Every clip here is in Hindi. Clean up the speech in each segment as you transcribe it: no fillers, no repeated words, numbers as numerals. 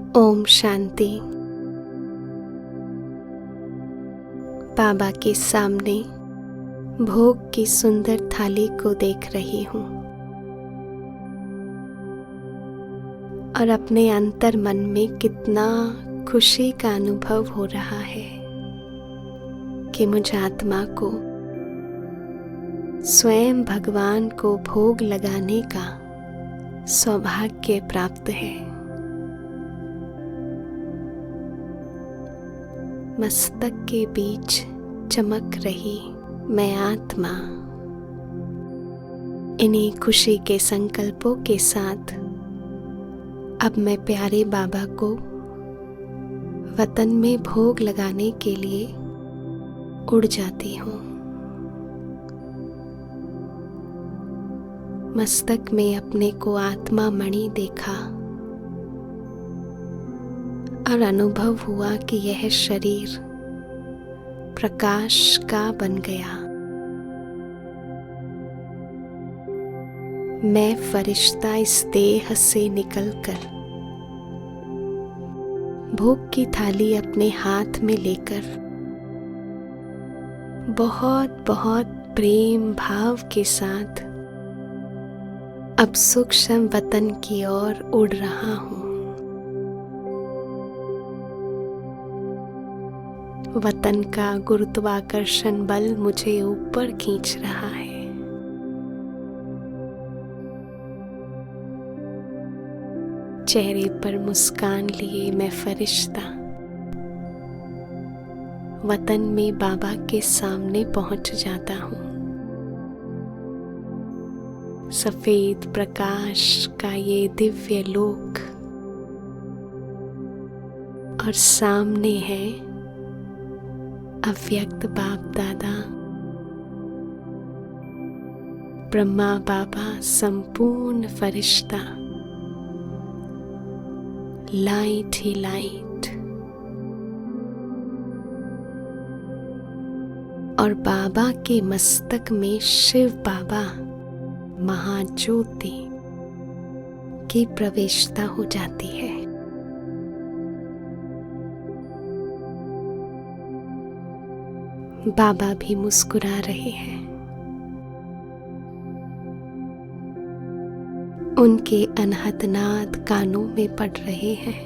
ओम शांति। बाबा के सामने भोग की सुंदर थाली को देख रही हूँ और अपने अंतर मन में कितना खुशी का अनुभव हो रहा है कि मुझ आत्मा को स्वयं भगवान को भोग लगाने का सौभाग्य प्राप्त है। मस्तक के बीच चमक रही मैं आत्मा इन्हीं खुशी के संकल्पों के साथ अब मैं प्यारे बाबा को वतन में भोग लगाने के लिए उड़ जाती हूँ। मस्तक में अपने को आत्मा मणि देखा और अनुभव हुआ कि यह शरीर प्रकाश का बन गया। मैं फरिश्ता इस देह से निकलकर भोग की थाली अपने हाथ में लेकर बहुत बहुत प्रेम भाव के साथ अब सूक्ष्म वतन की ओर उड़ रहा हूँ। वतन का गुरुत्वाकर्षण बल मुझे ऊपर खींच रहा है। चेहरे पर मुस्कान लिए मैं फरिश्ता वतन में बाबा के सामने पहुंच जाता हूँ। सफेद प्रकाश का ये दिव्य लोक और सामने है अव्यक्त बाप दादा, ब्रह्मा बाबा, संपूर्ण फरिश्ता, लाइट ही लाइट और बाबा के मस्तक में शिव बाबा महाज्योति की प्रवेशता हो जाती है। बाबा भी मुस्कुरा रहे हैं। उनके अनहद नाद कानों में पड़ रहे हैं।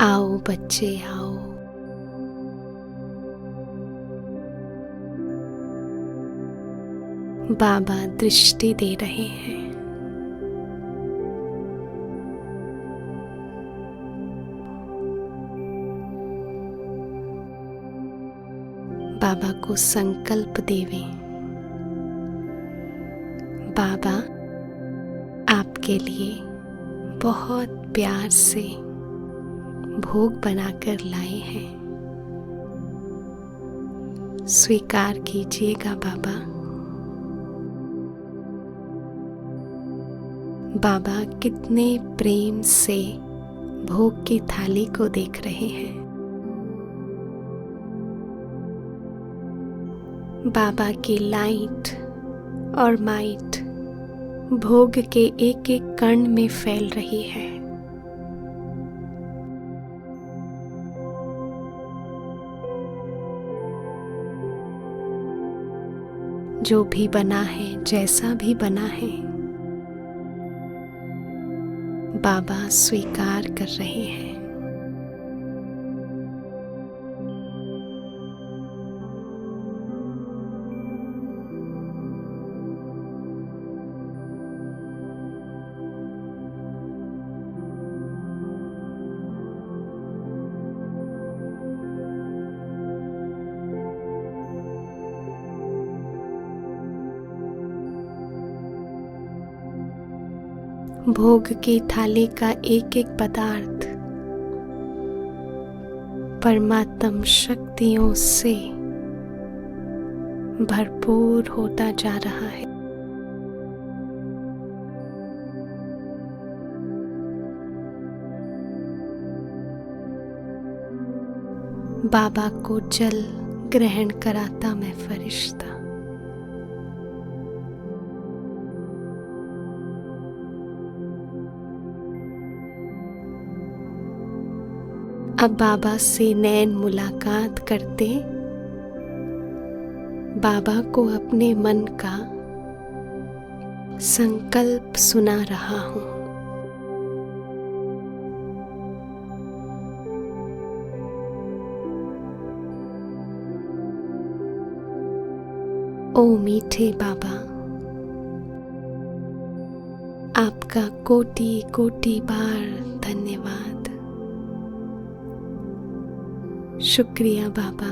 आओ बच्चे आओ, बाबा दृष्टि दे रहे हैं। बाबा को संकल्प देवे, बाबा आपके लिए बहुत प्यार से भोग बनाकर लाए हैं, स्वीकार कीजिएगा बाबा। बाबा कितने प्रेम से भोग की थाली को देख रहे हैं। बाबा की लाइट और माइट भोग के एक एक कण में फैल रही है। जो भी बना है, जैसा भी बना है, बाबा स्वीकार कर रहे हैं। भोग की थाली का एक एक पदार्थ परमात्म शक्तियों से भरपूर होता जा रहा है। बाबा को जल ग्रहण कराता मैं फरिश्ता अब बाबा से नैन मुलाकात करते बाबा को अपने मन का संकल्प सुना रहा हूँ। ओ मीठे बाबा, आपका कोटि कोटि बार धन्यवाद। शुक्रिया बाबा।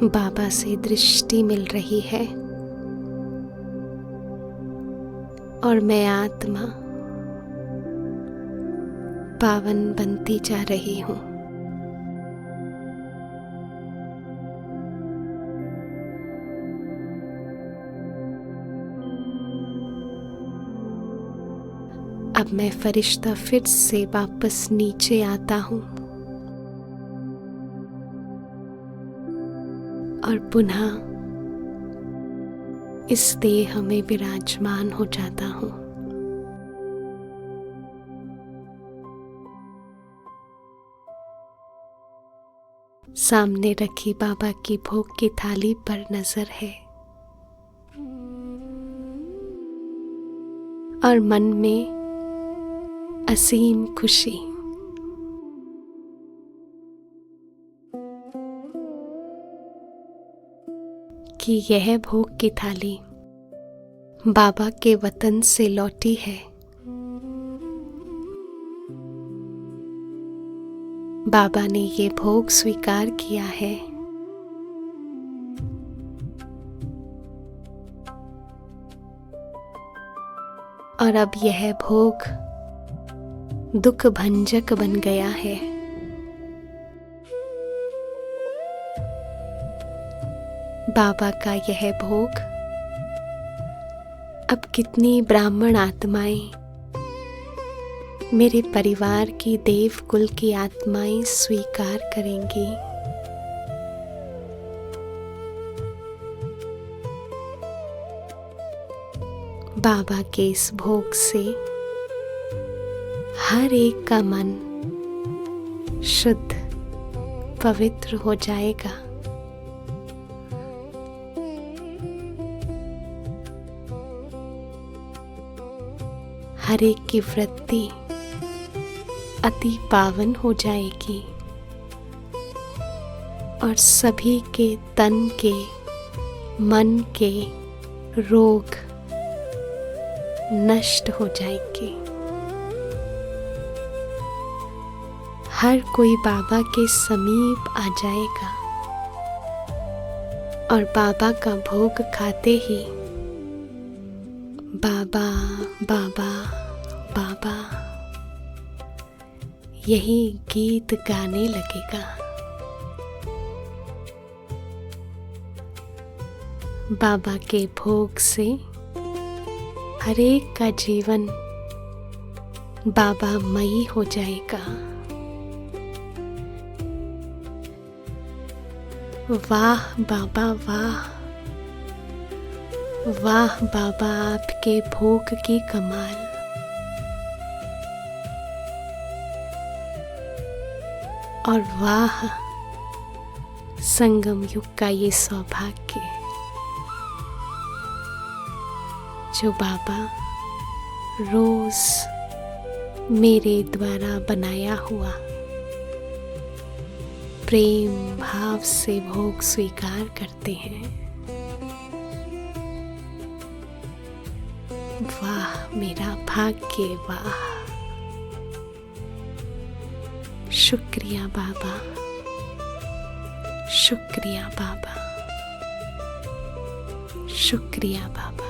बाबा से दृष्टि मिल रही है और मैं आत्मा पावन बनती जा रही हूँ। अब मैं फरिश्ता फिर से वापस नीचे आता हूँ और पुनः इस देह में विराजमान हो जाता हूँ। सामने रखी बाबा की भोग की थाली पर नजर है और मन में असीम खुशी। कि यह भोग की थाली बाबा के वतन से लौटी है। बाबा ने ये भोग स्वीकार किया है। और अब यह भोग दुख भंजक बन गया है। बाबा का यह भोग अब कितनी ब्राह्मण आत्माएं, मेरे परिवार की देव कुल की आत्माएं स्वीकार करेंगी। बाबा के इस भोग से हर एक का मन शुद्ध पवित्र हो जाएगा। हर एक की वृत्ति अति पावन हो जाएगी और सभी के तन के मन के रोग नष्ट हो जाएंगे। हर कोई बाबा के समीप आ जाएगा और बाबा का भोग खाते ही बाबा बाबा बाबा यही गीत गाने लगेगा। बाबा के भोग से हर एक का जीवन बाबामयी हो जाएगा। वाह बाबा वाह, वाह बाबा आपके भोग की कमाल। और वाह संगम युग का ये सौभाग्य जो बाबा रोज मेरे द्वारा बनाया हुआ प्रेम भाव से भोग स्वीकार करते हैं। वाह मेरा भाग्य, वाह। शुक्रिया बाबा, शुक्रिया बाबा, शुक्रिया बाबा।